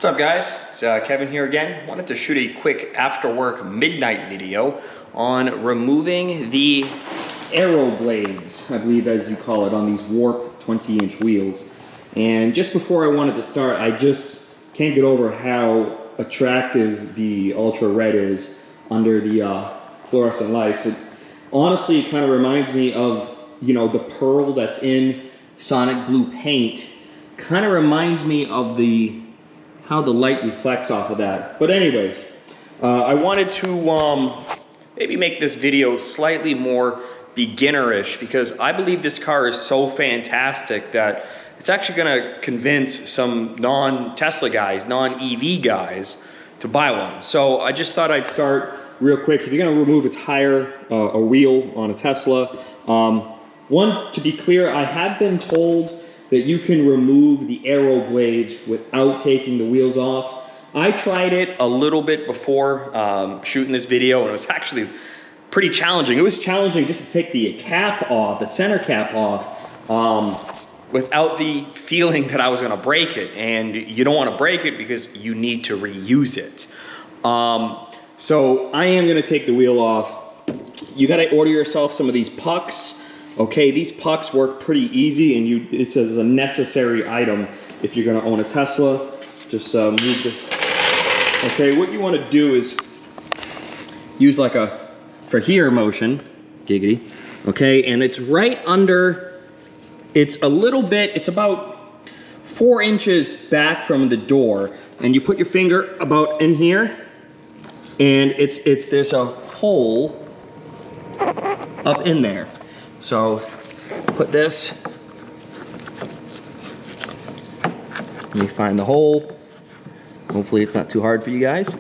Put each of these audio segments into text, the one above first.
What's up, guys? It's Kevin here again. Wanted to shoot a quick after work midnight video on removing the Aero Blades, I believe as you call it, on these Warp 20-inch wheels. And just before I wanted to start, I just can't get over how attractive the Ultra Red is under the fluorescent lights. It honestly kind of reminds me of, you know, the pearl that's in Sonic Blue paint. Kind of reminds me of how the light reflects off of that. But anyways, I wanted to maybe make this video slightly more beginnerish because I believe this car is so fantastic that it's actually gonna convince some non-Tesla guys, non-EV guys to buy one. So I just thought I'd start real quick. If you're gonna remove a tire, a wheel on a Tesla, one, to be clear, I have been told that you can remove the Aero Blades without taking the wheels off. I tried it a little bit before shooting this video, and it was actually pretty challenging. It was challenging just to take the cap off, the center cap off, without the feeling that I was gonna break it. And you don't wanna break it because you need to reuse it. So I am gonna take the wheel off. You gotta order yourself some of these pucks. Okay, these pucks work pretty easy, and it's a necessary item if you're gonna own a Tesla. Just move the, okay, what you wanna do is use like a for here motion, giggity, okay, and it's right under, it's a little bit, it's about 4 inches back from the door, and you put your finger about in here, and there's a hole up in there. So put this, let me find the hole. Hopefully it's not too hard for you guys.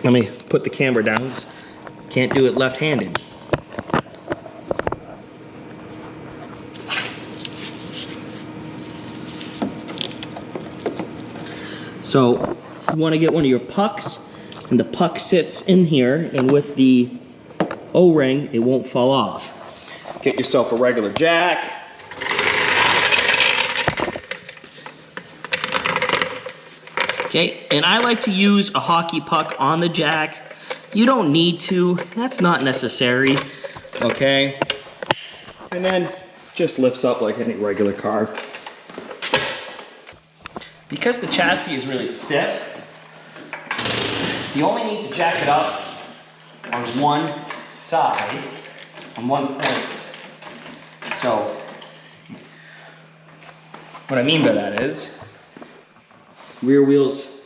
Let me put the camera down. Can't do it left-handed. So you want to get one of your pucks, and the puck sits in here, and with the O-ring, it won't fall off. Get yourself a regular jack. Okay, and I like to use a hockey puck on the jack. You don't need to, that's not necessary, okay? And then just lifts up like any regular car. Because the chassis is really stiff, you only need to jack it up on one side, on one point. So, what I mean by that is, rear wheels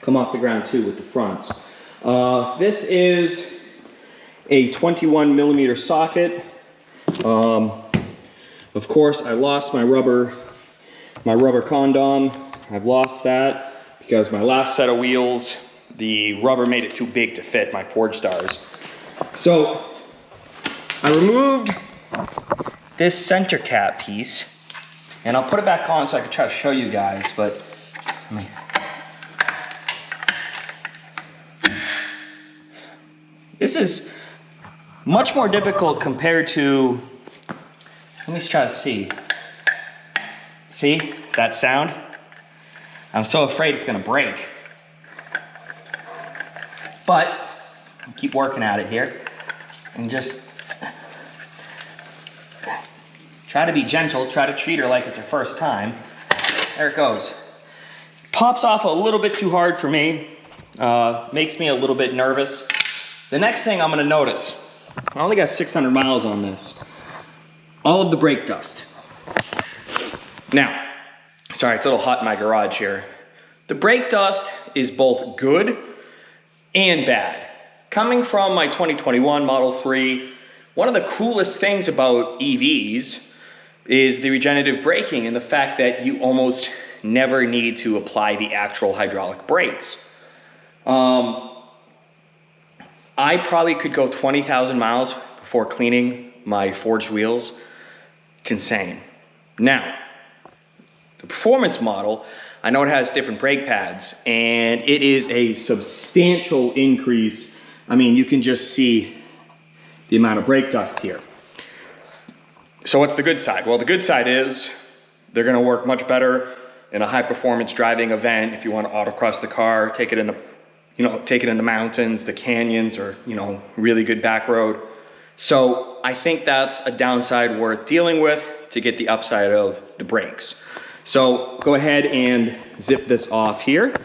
come off the ground too with the fronts. This is a 21 millimeter socket. Of course, I lost my rubber condom. I've lost that because my last set of wheels, the rubber made it too big to fit my Forge Stars. So I removed this center cap piece, and I'll put it back on so I can try to show you guys, but this is much more difficult compared to, let me try to see. See that sound? I'm so afraid it's gonna break. But I'll keep working at it here and just try to be gentle, try to treat her like it's her first time. There it goes. Pops off a little bit too hard for me, makes me a little bit nervous. The next thing I'm gonna notice, I only got 600 miles on this, all of the brake dust. Now, sorry, it's a little hot in my garage here. The brake dust is both good and bad. Coming from my 2021 Model 3, one of the coolest things about EVs is the regenerative braking and the fact that you almost never need to apply the actual hydraulic brakes. I probably could go 20,000 miles before cleaning my forged wheels. It's insane. Now, the performance model, I know it has different brake pads, and it is a substantial increase. I mean, you can just see the amount of brake dust here. So what's the good side? Well, the good side is they're gonna work much better in a high performance driving event, if you want to autocross the car, take it in the, take it in the mountains, the canyons, or, really good back road. So I think that's a downside worth dealing with to get the upside of the brakes. So go ahead and zip this off here.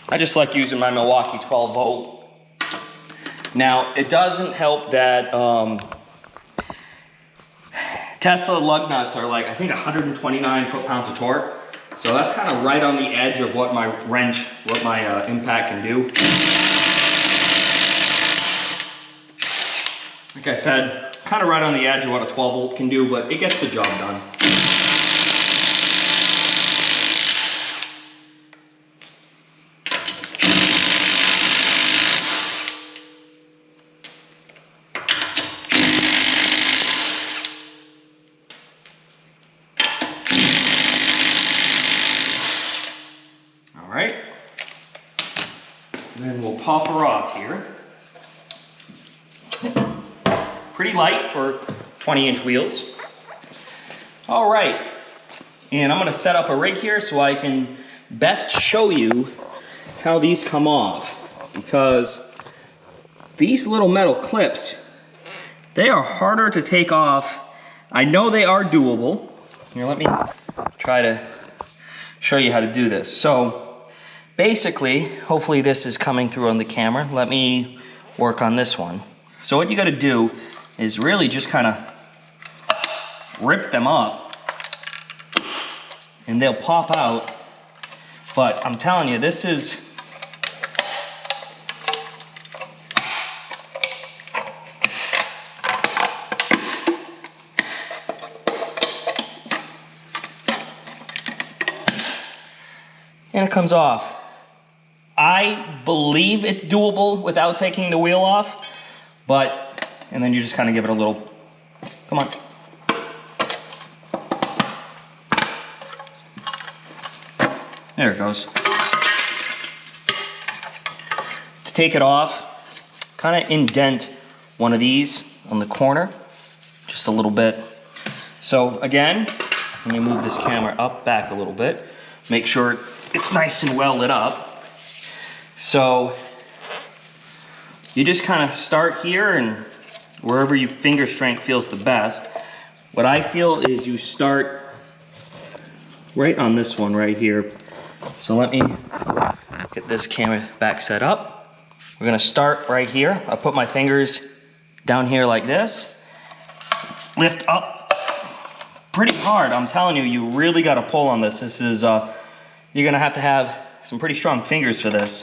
I just like using my Milwaukee 12 volt. Now, it doesn't help that Tesla lug nuts are like, I think 129 foot-pounds of torque. So that's kind of right on the edge of what my wrench, what my impact can do. Like I said, kind of right on the edge of what a 12 volt can do, but it gets the job done. All right. And then we'll pop her off here. Pretty light for 20-inch wheels. All right, and I'm gonna set up a rig here so I can best show you how these come off, because these little metal clips, they are harder to take off. I know they are doable. Here, let me try to show you how to do this. So basically, hopefully this is coming through on the camera. Let me work on this one. So what you gotta do is really just kind of rip them up and they'll pop out. But I'm telling you, this is, and it comes off. I believe it's doable without taking the wheel off, but and then you just kind of give it a little, come on. There it goes. To take it off, kind of indent one of these on the corner, just a little bit. So again, let me move this camera up, back a little bit. Make sure it's nice and well lit up. So you just kind of start here and wherever your finger strength feels the best. What I feel is you start right on this one right here. So let me get this camera back set up. We're gonna start right here. I'll put my fingers down here like this. Lift up pretty hard. I'm telling you, you really gotta pull on this. This is, you're gonna have to have some pretty strong fingers for this.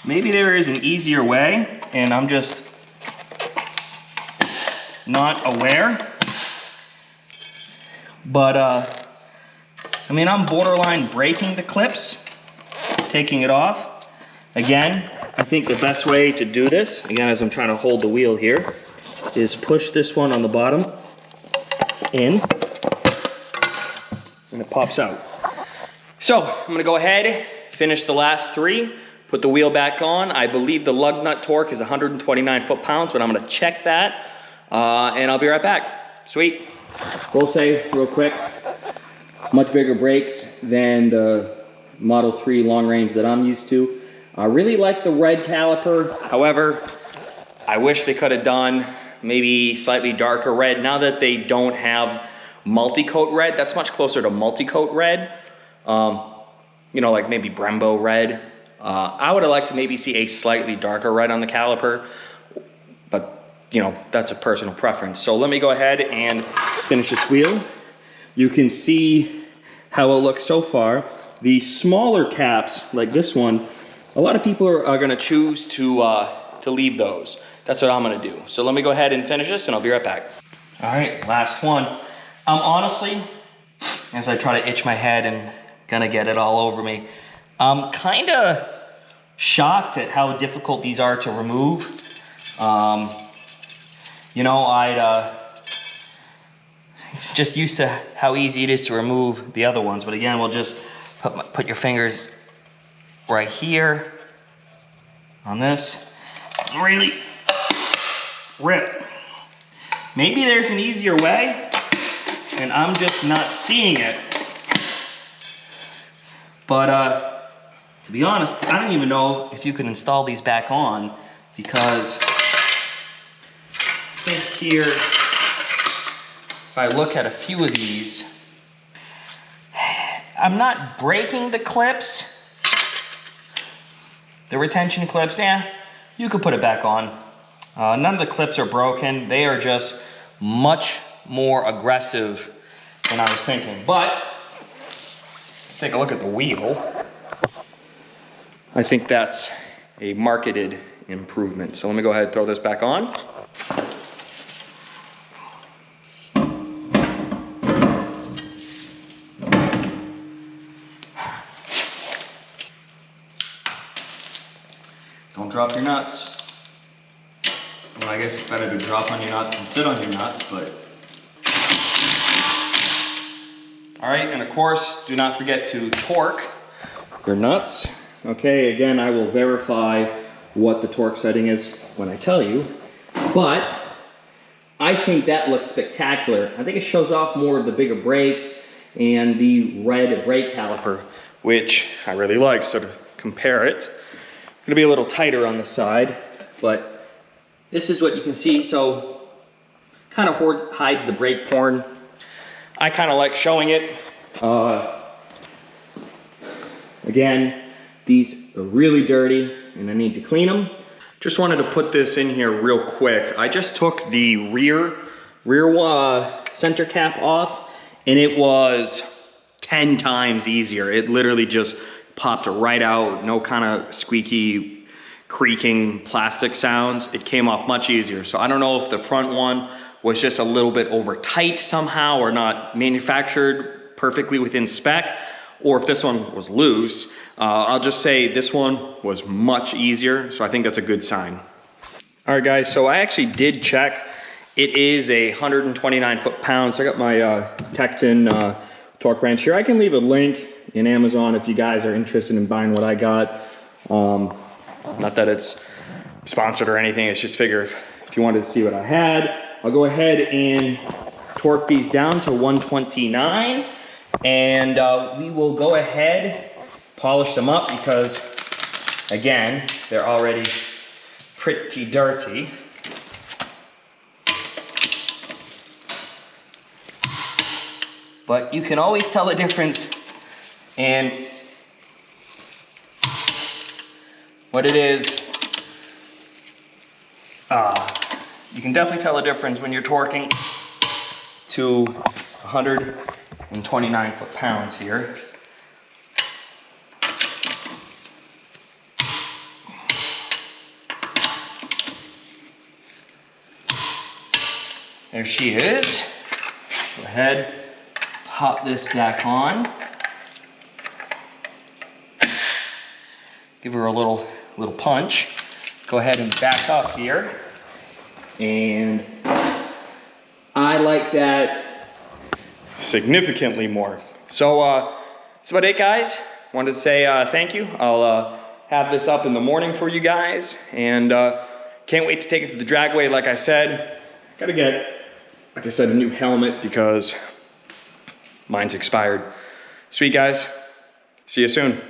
Maybe there is an easier way, and I'm just not aware. But, I mean, I'm borderline breaking the clips, taking it off. Again, I think the best way to do this, again, as I'm trying to hold the wheel here, is push this one on the bottom in, and it pops out. So, I'm gonna go ahead, finish the last three, put the wheel back on. I believe the lug nut torque is 129 foot-pounds, but I'm gonna check that, and I'll be right back. Sweet. We'll say real quick, much bigger brakes than the Model 3 long range that I'm used to. I really like the red caliper. However, I wish they could have done maybe slightly darker red. Now that they don't have multi-coat red, that's much closer to multi-coat red. Like maybe Brembo red. I would have liked to maybe see a slightly darker red on the caliper, but that's a personal preference. So let me go ahead and finish this wheel. You can see how it looks so far. The smaller caps, like this one, a lot of people are gonna choose to leave those. That's what I'm gonna do. So let me go ahead and finish this and I'll be right back. All right, last one. Honestly, as I try to itch my head and gonna get it all over me, I'm kinda shocked at how difficult these are to remove. I'd just used to how easy it is to remove the other ones, but again, we'll just put your fingers right here on this, really rip. Maybe there's an easier way, and I'm just not seeing it. But to be honest, I don't even know if you can install these back on, because I think here, if I look at a few of these, I'm not breaking the clips. The retention clips, yeah, you could put it back on. None of the clips are broken. They are just much more aggressive than I was thinking. But let's take a look at the wheel. I think that's a marketed improvement. So let me go ahead and throw this back on. Don't drop your nuts. Well, I guess it's better to drop on your nuts than sit on your nuts, but. All right, and of course, do not forget to torque your nuts. Okay, again, I will verify what the torque setting is when I tell you, but I think that looks spectacular. I think it shows off more of the bigger brakes and the red brake caliper, which I really like. So to compare it, gonna be a little tighter on the side, but this is what you can see. So kind of hides the brake porn. I kind of like showing it. Again, these are really dirty and I need to clean them. Just wanted to put this in here real quick. I just took the rear center cap off, and it was 10 times easier. It literally just popped right out, no kind of squeaky, creaking plastic sounds. It came off much easier. So I don't know if the front one was just a little bit over tight somehow, or not manufactured perfectly within spec, or if this one was loose. I'll just say this one was much easier, so I think that's a good sign. All right, guys, so I actually did check. It is a 129 foot-pounds. So I got my Tecton torque wrench here. I can leave a link in Amazon if you guys are interested in buying what I got. Not that it's sponsored or anything, it's just figure if you wanted to see what I had. I'll go ahead and torque these down to 129, and we will go ahead, polish them up, because again, they're already pretty dirty. But you can always tell the difference, and what it is, you can definitely tell the difference when you're torquing to 129 foot-pounds here. There she is. Go ahead, pop this back on. Give her a little punch. Go ahead and back up here. And I like that significantly more. So that's about it, guys. Wanted to say thank you. I'll have this up in the morning for you guys, and can't wait to take it to the dragway. Like I said, gotta get, like I said, a new helmet because mine's expired. Sweet, guys. See you soon.